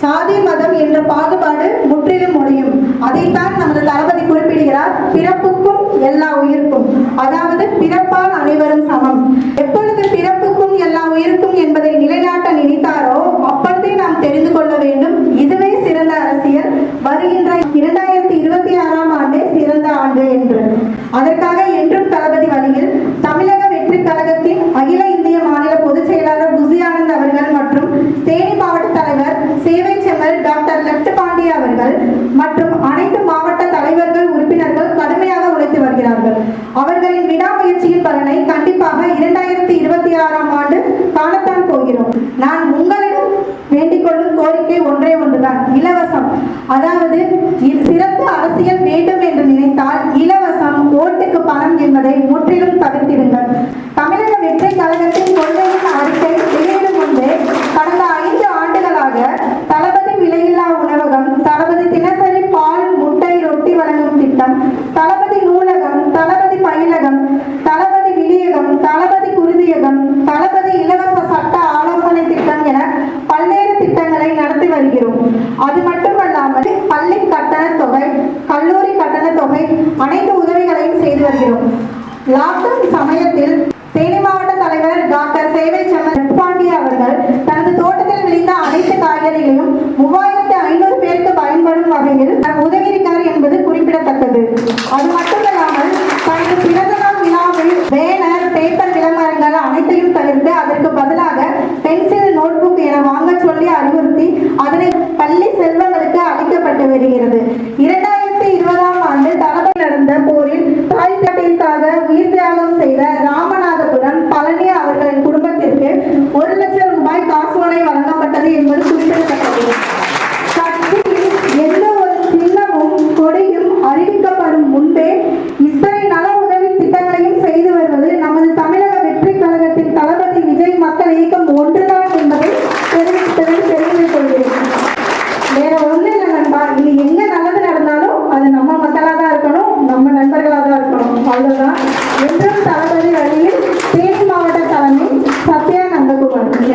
சாதி மதம் என்ற பாகுபாடு முற்றிலும் ஒழியும். அதைத்தான் நமது தளபதி குறிப்பிடுகிறார். பிறப்புக்கும் எல்லா உயிருக்கும், அதாவது பிறப்பால் அனைவரும் சமம். எப்பொழுது பிறப்புக்கும் எல்லா உயிருக்கும் என்பதை நிலைநாட்ட நினைத்தாரோ அப்பொழுதே நாம் தெரிந்து கொள்ள வேண்டும், இதுவே சிறந்த அரசியல், வருகின்ற 2026ஆம் ஆண்டே சிறந்த ஆண்டு என்று. அதற்காக என்றும் தளபதி வழியில் தமிழக வெற்றி கழகத்தின் அகில இந்திய மாநில பொதுச் செயலாளர் புசி ஆனந்த் அவர்கள் மற்றும் தேனி மாவட்ட தலைவர் சேவை செம்மல் டாக்டர் லெப்ட் பாண்டியா அவர்கள் மற்றும் அனைத்து மாவட்ட தலைவர்கள் உறுப்பினர்கள் கடுமையாக உழைத்து வருகிறார்கள். அவர்களின் விடாமுயற்சியின் பலனை கண்டிப்பாக 2026ஆம் ஆண்டு காணத்தான் போகிறோம். நான் உங்களிடம் வேண்டிக் கொள்ளும் கோரிக்கை ஒன்றே ஒன்றுதான், இலவசம். அதாவது சிறந்த அரசியல் வேண்டும் என்று நினைத்தால் இலவசம், ஓட்டுக்கு பணம் என்பதை முற்றிலும் தவிர்த்திடுங்கள். தமிழக வெற்றி கழகத்தின் கொள்கையின் அறிக்கை வெளியிடும் முன்பே கடந்த 5 ஆண்டுகளாக தளபதி விலையில்லா உணவகம், தளபதி தினசரி பால் முட்டை ரொட்டி வழங்கும் திட்டம், தளபதி நூலகம், தளபதி பயிலகம், தளபதி விளியகம், தளபதி குருதியகம், தளபதி இலவச சட்ட ஆலோசனை திட்டம் என பல்வேறு திட்டங்களை நடத்தி வருகிறோம். அது மட்டுமல்லாமல் பள்ளி கட்டண தொகை, கல்லூரி கட்டண தொகை, அனைத்து உதவிகளையும் செய்து வருகிறோம். லாக்டவுன் சமயத்தில் தேனி மாவட்ட தலைவர் டாக்டர் சேவை செம்மல் பாண்டியா அவர்கள் தனது தோட்டத்தில் விளைந்த அனைத்து காய்கறிகளையும் 3500 பேருக்கு பயன்படும் வகையில் உதவியிருக்கார் என்பது குறிப்பிடத்தக்கது. அது மட்டுமல்லாமல் தனது பிறந்த நாள் விழாவில் பேனர், பேப்பர் விளம்பரங்கள் அனைத்தையும் தவிர்த்து அதற்கு பதிலாக பென்சில், நோட்புக் என வாங்க சொல்லி அறிவுறுத்தி அதனை பள்ளி செல்வங்களுக்கு அளிக்கப்பட்டு வருகிறது.